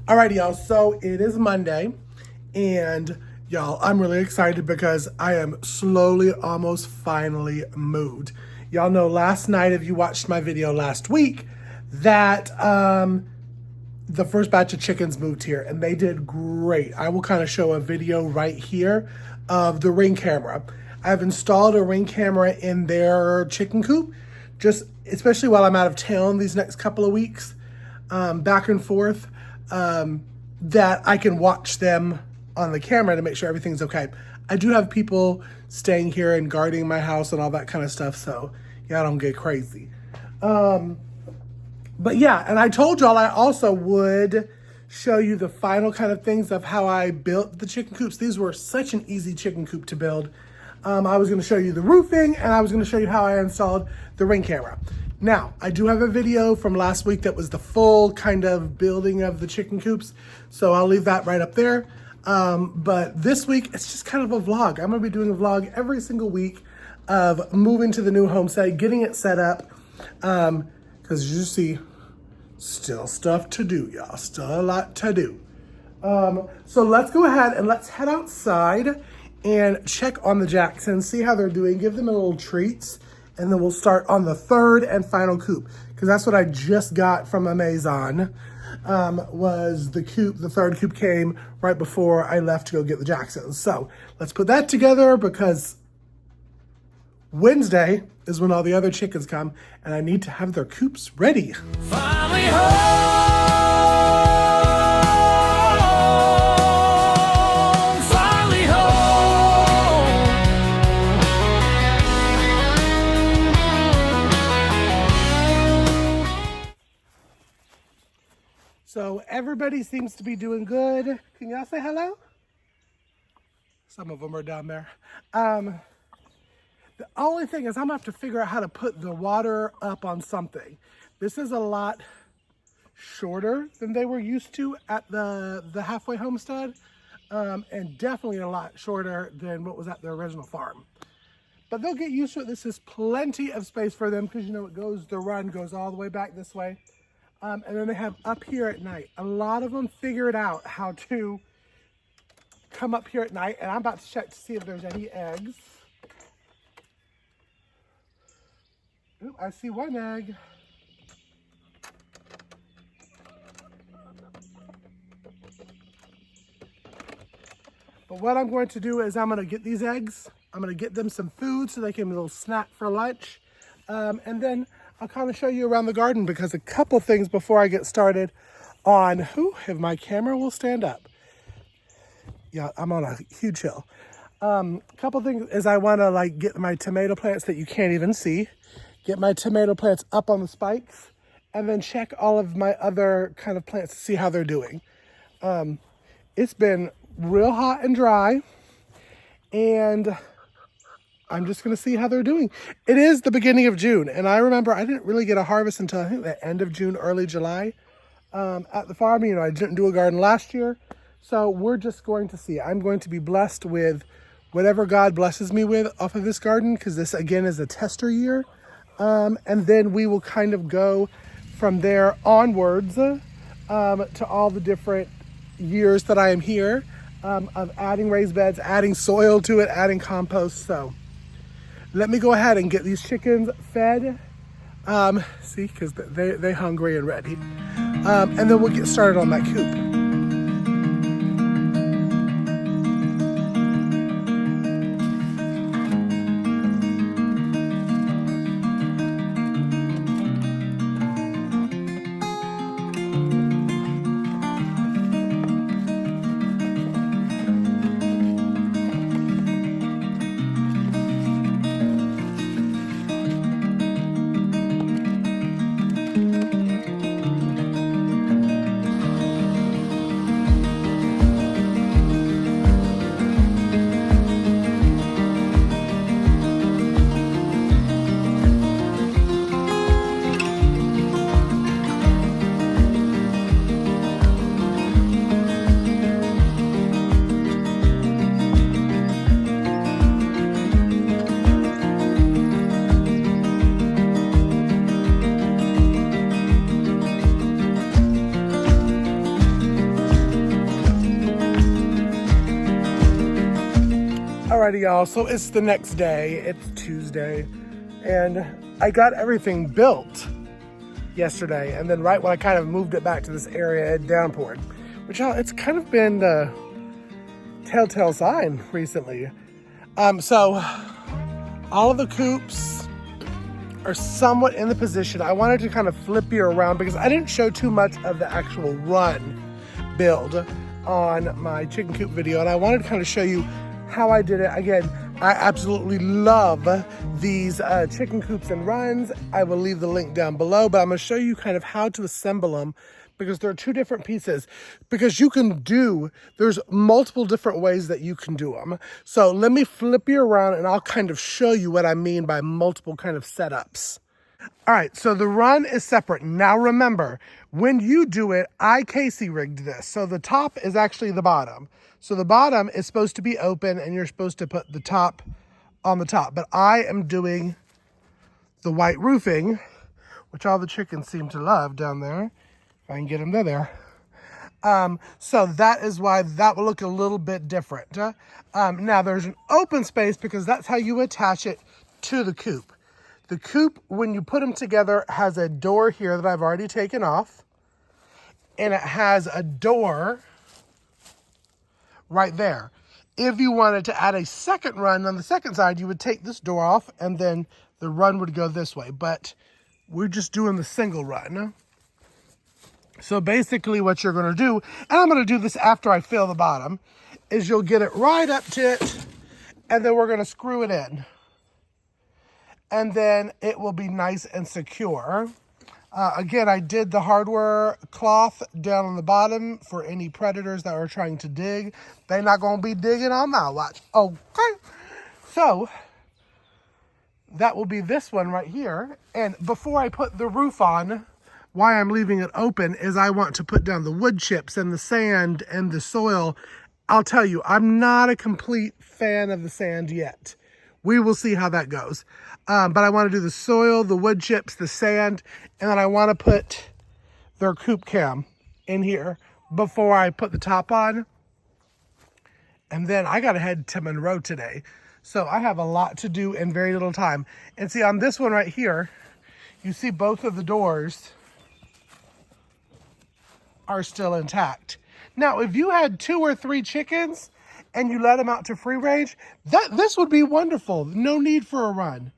Alrighty, y'all. So it is Monday, and y'all, I'm really excited because I am slowly, almost finally moved. Y'all know last night, if you watched my video last week, that the first batch of chickens moved here, and they did great. I will kind of show a video right here of the Ring camera. I've installed a Ring camera in their chicken coop, just especially while I'm out of town these next couple of weeks, back and forth. That I can watch them on the camera to make sure everything's okay. I do have people staying here and guarding my house and all that kind of stuff, so y'all don't get crazy. But yeah, and I told y'all I also would show you the final kind of things of how I built the chicken coops. These were such an easy chicken coop to build. I was going to show you the roofing, and I was going to show you how I installed the Ring camera. Now, I do have a video from last week that was the full kind of building of the chicken coops, so I'll leave that right up there. But this week, it's just kind of a vlog. I'm going to be doing a vlog every single week of moving to the new homestead, getting it set up, because you see, still stuff to do, y'all. Still a lot to do. So let's go ahead and let's head outside and check on the Jacksons, see how they're doing, give them a little treats, and then we'll start on the third and final coop, because that's what I just got from Amazon, was the coop. The third coop came right before I left to go get the Jacksons. So let's put that together, because Wednesday is when all the other chickens come, and I need to have their coops ready. Finally home! So everybody seems to be doing good. Can y'all say hello? Some of them are down there. The only thing is I'm gonna have to figure out how to put the water up on something. This is a lot shorter than they were used to at the halfway homestead, and definitely a lot shorter than what was at the original farm. But they'll get used to it. This is plenty of space for them, because you know the run goes all the way back this way. And then they have up here at night. A lot of them figured out how to come up here at night, and I'm about to check to see if there's any eggs. Ooh, I see one egg. But what I'm going to do is I'm going to get these eggs. I'm going to get them some food so they can have a little snack for lunch. And then I'll kind of show you around the garden, because a couple things before I get started on, if my camera will stand up. Yeah, I'm on a huge hill. Couple things is I want to get my tomato plants that you can't even see, get my tomato plants up on the spikes, and then check all of my other kind of plants to see how they're doing. It's been real hot and dry, and I'm just going to see how they're doing. It is the beginning of June, and I remember I didn't really get a harvest until I think the end of June, early July at the farm. You know, I didn't do a garden last year, so we're just going to see. I'm going to be blessed with whatever God blesses me with off of this garden, because this, again, is a tester year. And then we will kind of go from there onwards to all the different years that I am here, of adding raised beds, adding soil to it, adding compost. So let me go ahead and get these chickens fed. See, because they're hungry and ready. And then we'll get started on that coop. Alrighty, y'all, so it's the next day. It's Tuesday, and I got everything built yesterday, and then right when I kind of moved it back to this area, it downpoured, which it's kind of been the telltale sign recently. So all of the coops are somewhat in the position. I wanted to kind of flip you around because I didn't show too much of the actual run build on my chicken coop video, and I wanted to kind of show you how I did it. Again, I absolutely love these chicken coops and runs. I will leave the link down below, but I'm going to show you kind of how to assemble them because there are two different pieces. Because there's multiple different ways that you can do them. So let me flip you around and I'll kind of show you what I mean by multiple kind of setups. All right, so the run is separate. Now remember, when you do it, I Casey rigged this. So the top is actually the bottom. So the bottom is supposed to be open and you're supposed to put the top on the top. But I am doing the white roofing, which all the chickens seem to love down there. If I can get them there. So that is why that will look a little bit different. Now there's an open space because that's how you attach it to the coop. The coop, when you put them together, has a door here that I've already taken off. And it has a door right there. If you wanted to add a second run on the second side, you would take this door off and then the run would go this way. But we're just doing the single run. So basically what you're going to do, and I'm going to do this after I fill the bottom, is you'll get it right up to it and then we're going to screw it in. And then it will be nice and secure. Again, I did the hardware cloth down on the bottom for any predators that are trying to dig. They're not going to be digging on my watch. Okay. So that will be this one right here. And before I put the roof on, why I'm leaving it open is I want to put down the wood chips and the sand and the soil. I'll tell you, I'm not a complete fan of the sand yet. We will see how that goes. But I want to do the soil, the wood chips, the sand, and then I want to put their coop cam in here before I put the top on. And then I got to head to Monroe today. So I have a lot to do in very little time. And see, on this one right here, you see both of the doors are still intact. Now, if you had 2 or 3 chickens and you let them out to free range, this would be wonderful. No need for a run.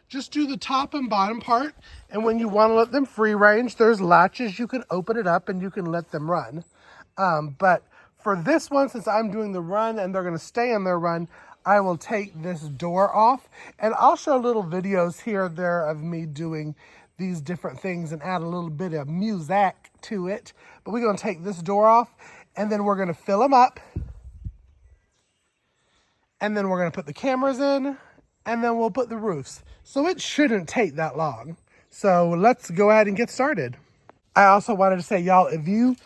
Just do the top and bottom part, and when you want to let them free range, there's latches. You can open it up and you can let them run. But for this one, since I'm doing the run and they're going to stay in their run, I will take this door off, and I'll show little videos here or there of me doing these different things and add a little bit of music to it. But we're going to take this door off, and then we're going to fill them up, and then we're going to put the cameras in, and then we'll put the roofs. So it shouldn't take that long. So let's go ahead and get started. I also wanted to say, y'all, if you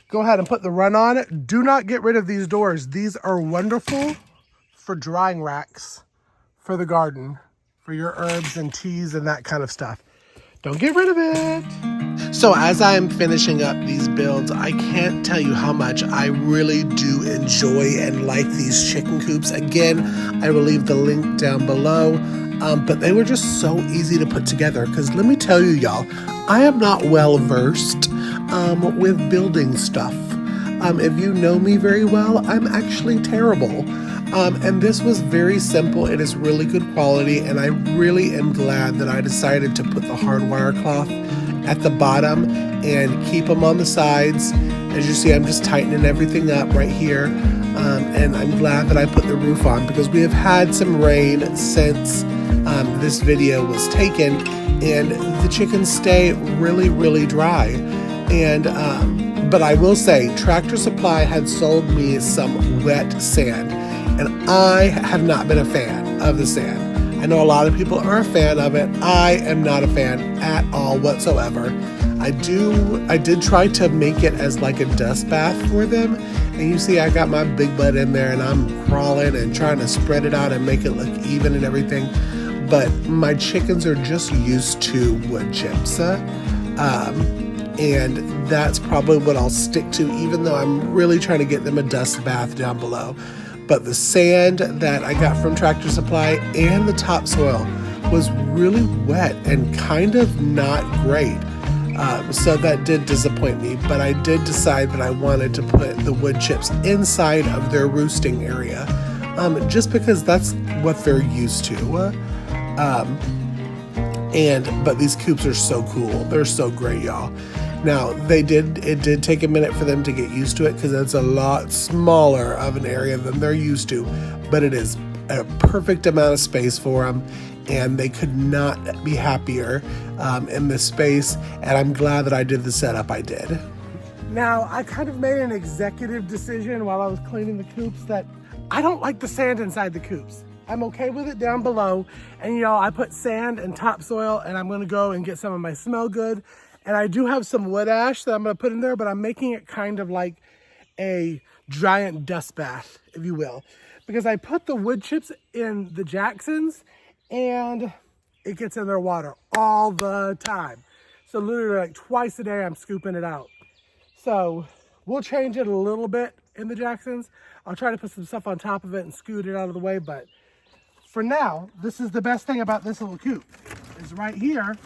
go ahead and put the run on it, do not get rid of these doors. These are wonderful for drying racks for the garden, for your herbs and teas and that kind of stuff. Don't get rid of it. So as I'm finishing up these builds, I can't tell you how much I really do enjoy and like these chicken coops. Again, I will leave the link down below. But they were just so easy to put together because let me tell you, y'all, I am not well versed with building stuff. If you know me very well, I'm actually terrible. And this was very simple. It is really good quality, and I really am glad that I decided to put the hardwire cloth at the bottom and keep them on the sides. As you see, I'm just tightening everything up right here. And I'm glad that I put the roof on because we have had some rain since this video was taken, and the chickens stay really, really dry. And but I will say, Tractor Supply had sold me some wet sand, and I have not been a fan of the sand. I know a lot of people are a fan of it. I am not a fan at all whatsoever. I did try to make it as like a dust bath for them, and you see I got my big butt in there and I'm crawling and trying to spread it out and make it look even and everything. But my chickens are just used to wood chips, and that's probably what I'll stick to, even though I'm really trying to get them a dust bath down below. but the sand that I got from Tractor Supply and the topsoil was really wet and kind of not great. So that did disappoint me, but I did decide that I wanted to put the wood chips inside of their roosting area, just because that's what they're used to. But these coops are so cool. They're so great, y'all. Now, it did take a minute for them to get used to it because it's a lot smaller of an area than they're used to, but it is a perfect amount of space for them, and they could not be happier in this space, and I'm glad that I did the setup I did. Now, I kind of made an executive decision while I was cleaning the coops that I don't like the sand inside the coops. I'm okay with it down below, and I put sand and topsoil, and I'm gonna go and get some of my smell good. And I do have some wood ash that I'm gonna put in there, but I'm making it kind of like a giant dust bath, if you will. Because I put the wood chips in the Jacksons, and it gets in their water all the time. So literally like twice a day, I'm scooping it out. So we'll change it a little bit in the Jacksons. I'll try to put some stuff on top of it and scoot it out of the way, but for now, this is the best thing about this little coop, is right here.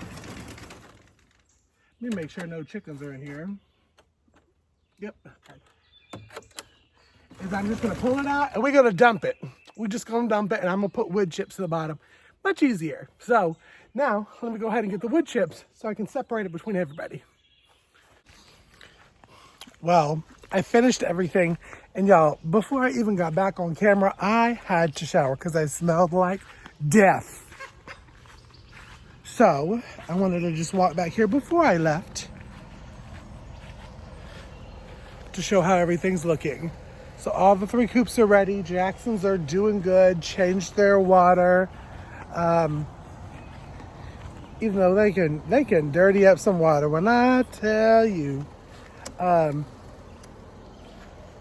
Let me make sure no chickens are in here. Yep. Is I'm just gonna pull it out and we're gonna dump it. We're just gonna dump it, and I'm gonna put wood chips to the bottom. Much easier. So now let me go ahead and get the wood chips so I can separate it between everybody. Well, I finished everything, and y'all, before I even got back on camera, I had to shower because I smelled like death. So I wanted to just walk back here before I left to show how everything's looking. So all the 3 coops are ready. Jacksons are doing good, changed their water. Even though they can dirty up some water when I tell you.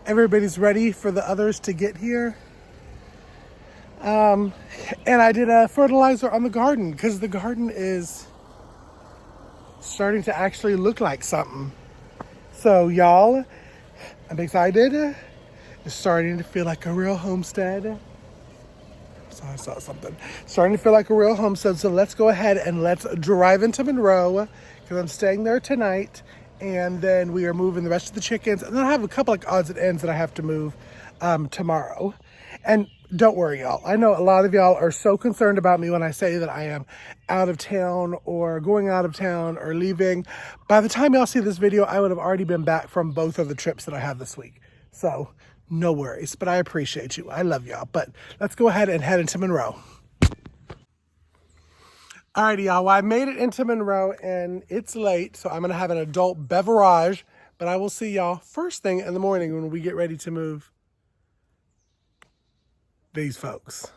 Everybody's ready for the others to get here. And I did a fertilizer on the garden because the garden is starting to actually look like something. So y'all, I'm excited. It's starting to feel like a real homestead. So I saw something. Starting to feel like a real homestead. So let's go ahead and let's drive into Monroe because I'm staying there tonight. And then we are moving the rest of the chickens. And then I have a couple like odds and ends that I have to move tomorrow. And don't worry, y'all. I know a lot of y'all are so concerned about me when I say that I am out of town or going out of town or leaving. By the time y'all see this video, I would have already been back from both of the trips that I have this week. So no worries, but I appreciate you. I love y'all. But let's go ahead and head into Monroe. Alrighty, y'all. Well, I made it into Monroe and it's late, so I'm going to have an adult beverage. But I will see y'all first thing in the morning when we get ready to move these folks.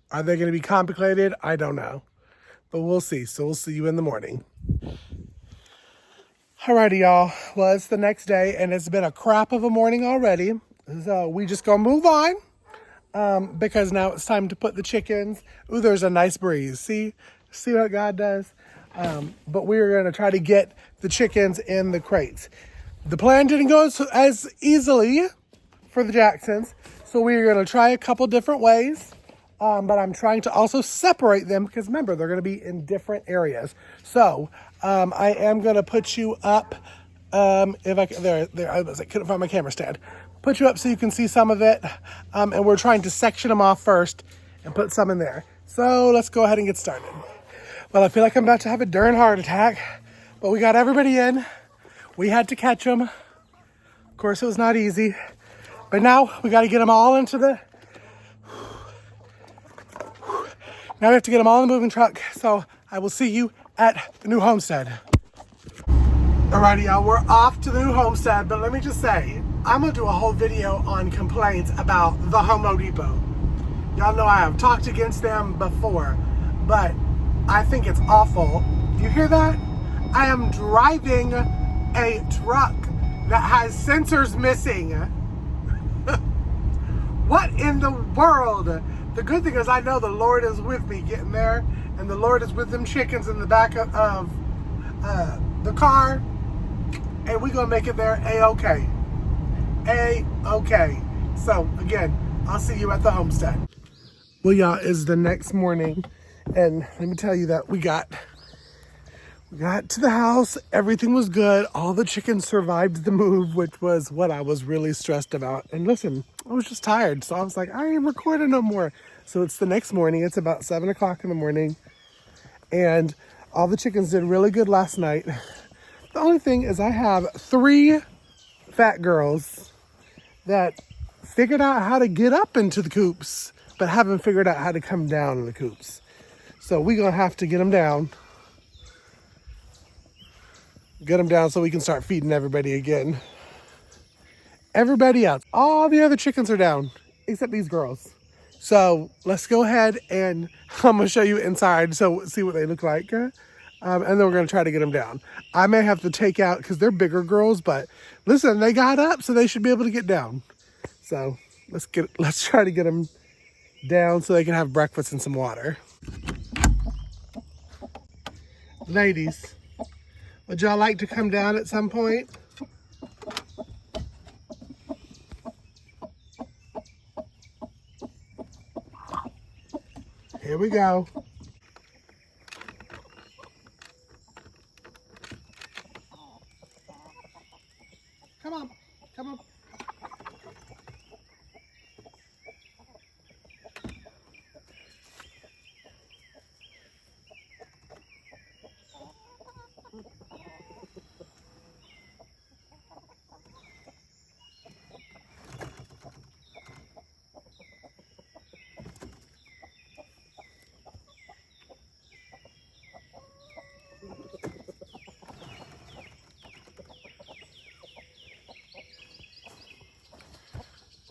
Are they going to be complicated? I don't know. But we'll see. So we'll see you in the morning. Alrighty, y'all. Well, it's the next day and it's been a crap of a morning already. So we just going to move on because now it's time to put the chickens. Ooh, there's a nice breeze. See what God does? But we're going to try to get the chickens in the crates. The plan didn't go as easily for the Jacksons. So we're going to try a couple different ways. But I'm trying to also separate them because remember, they're going to be in different areas. So I am going to put you up. If I can, there, I couldn't find my camera stand. Put you up so you can see some of it. And we're trying to section them off first and put some in there. So let's go ahead and get started. Well, I feel like I'm about to have a darn heart attack, but we got everybody in. We had to catch them. Of course, it was not easy, but now we got to get them all into the, now we have to get them all in the moving truck. So I will see you at the new homestead. Alrighty, y'all, we're off to the new homestead, but let me just say, I'm gonna do a whole video on complaints about the Home Depot. Y'all know I have talked against them before, but I think it's awful. You hear that? I am driving a truck that has sensors missing. What in the world? The good thing is I know the Lord is with me getting there, and the Lord is with them chickens in the back of the car, and we're gonna make it there A-okay. A-okay. So again, I'll see you at the homestead. Well, y'all, it's the next morning, and let me tell you that we got to the house. Everything was good. All the chickens survived the move, which was what I was really stressed about. And listen, I was just tired, so I was like, I ain't recording no more. So it's the next morning. It's about 7 o'clock in the morning, and all the chickens did really good last night. The only thing is I have 3 fat girls that figured out how to get up into the coops, but haven't figured out how to come down in the coops. So we're gonna have to get them down. Get them down so we can start feeding everybody again. Everybody else, all the other chickens are down, except these girls. So let's go ahead and I'm gonna show you inside, so see what they look like. And then we're gonna try to get them down. I may have to take out, because they're bigger girls, but listen, they got up, so they should be able to get down. So let's try to get them down so they can have breakfast and some water. Ladies, would y'all like to come down at some point? Here we go. Come on, come on.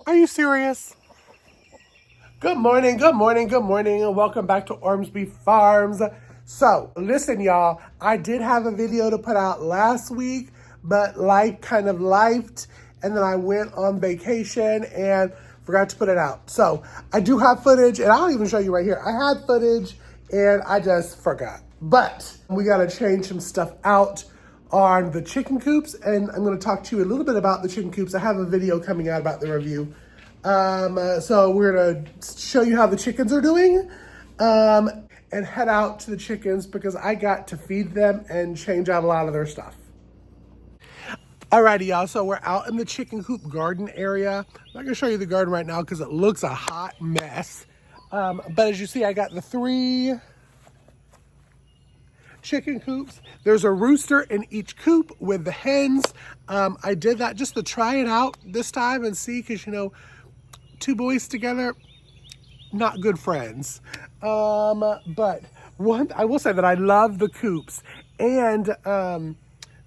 Are you serious? Good morning, good morning, good morning, and welcome back to Ormsby Farms. So, listen, y'all, I did have a video to put out last week, but life kind of lifed, and then I went on vacation and forgot to put it out. So, I do have footage, and I'll even show you right here. I had footage, and I just forgot. But we got to change some stuff out on the chicken coops, and I'm going to talk to you a little bit about the chicken coops. I have a video coming out about the review. So we're going to show you how the chickens are doing, and head out to the chickens because I got to feed them and change out a lot of their stuff. Alrighty, y'all, so we're out in the chicken coop garden area. I'm not going to show you the garden right now because it looks a hot mess. But as you see, I got the 3 chicken coops. There's a rooster in each coop with the hens. I did that just to try it out this time and see, because, you know, 2 boys together, not good friends. But I will say that I love the coops, and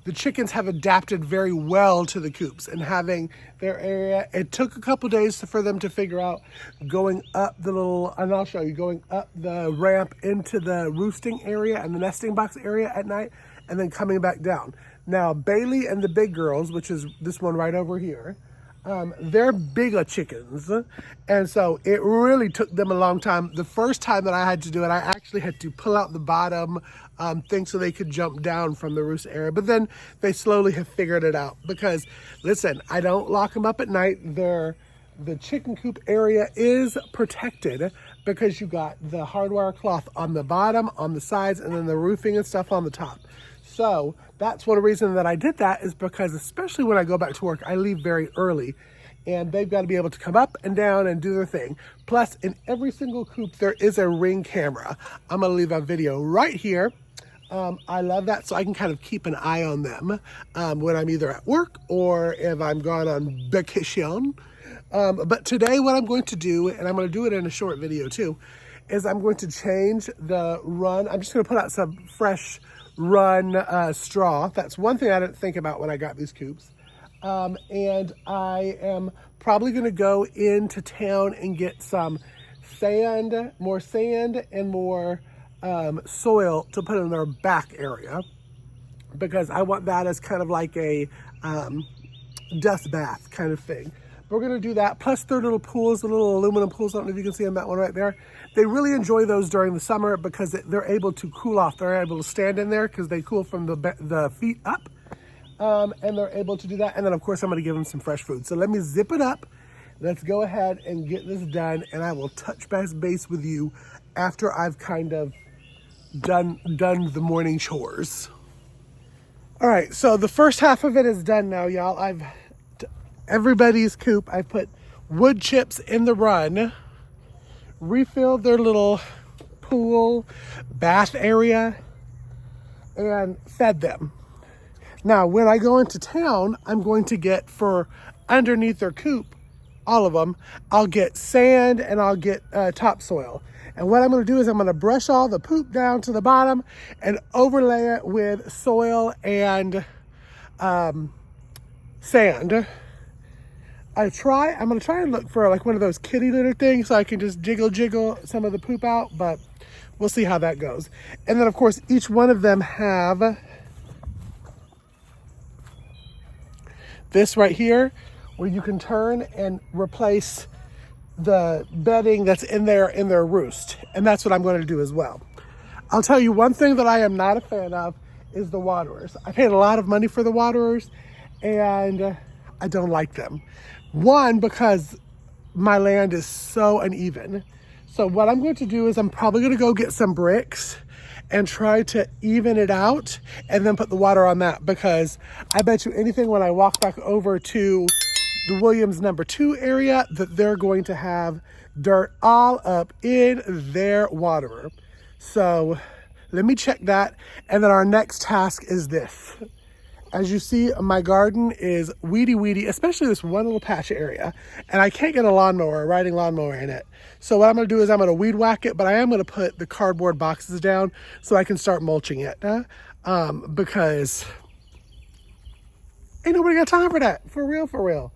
the chickens have adapted very well to the coops and having their area. It took a couple days for them to figure out going up the little, and I'll show you, going up the ramp into the roosting area and the nesting box area at night, and then coming back down. Now, Bailey and the big girls, which is this one right over here, they're bigger chickens, and so it really took them a long time. The first time that I had to do it, I actually had to pull out the bottom thing so they could jump down from the roost area, but then they slowly have figured it out because, listen, I don't lock them up at night. The chicken coop area is protected because you got the hardwire cloth on the bottom, on the sides, and then the roofing and stuff on the top. So that's one reason that I did that, is because especially when I go back to work, I leave very early and they've got to be able to come up and down and do their thing. Plus, in every single coop, there is a Ring camera. I'm going to leave a video right here. I love that, so I can kind of keep an eye on them when I'm either at work or if I'm gone on vacation. But today what I'm going to do, and I'm going to do it in a short video too, is I'm going to change the run. I'm just going to put out some fresh run straw. That's one thing I didn't think about when I got these coops. And I am probably going to go into town and get some sand, more sand and more soil to put in their back area, because I want that as kind of like a dust bath kind of thing. We're going to do that, plus their little pools, the little aluminum pools. I don't know if you can see on that one right there. They really enjoy those during the summer because they're able to cool off. They're able to stand in there because they cool from the feet up, and they're able to do that. And then, of course, I'm going to give them some fresh food. So let me zip it up, let's go ahead and get this done, and I will touch base with you after I've kind of done the morning chores. All right, so the first half of it is done now, y'all. Everybody's coop, I put wood chips in the run, refilled their little pool bath area, and fed them. Now, when I go into town, I'm going to get, for underneath their coop, all of them, I'll get sand and I'll get topsoil. And what I'm going to do is I'm going to brush all the poop down to the bottom and overlay it with soil and sand. I'm going to try and look for like one of those kitty litter things so I can just jiggle some of the poop out, but we'll see how that goes. And then of course, each one of them have this right here where you can turn and replace the bedding that's in their roost. And that's what I'm going to do as well. I'll tell you one thing that I am not a fan of is the waterers. I paid a lot of money for the waterers and I don't like them. One, because my land is so uneven. So what I'm going to do is I'm probably going to go get some bricks and try to even it out and then put the water on that, because I bet you anything when I walk back over to the Williams #2 area that they're going to have dirt all up in their waterer. So let me check that. And then our next task is this. As you see, my garden is weedy, especially this one little patch area. And I can't get a riding lawnmower in it. So what I'm gonna do is I'm gonna weed whack it, but I am gonna put the cardboard boxes down so I can start mulching it. Because ain't nobody got time for that, for real.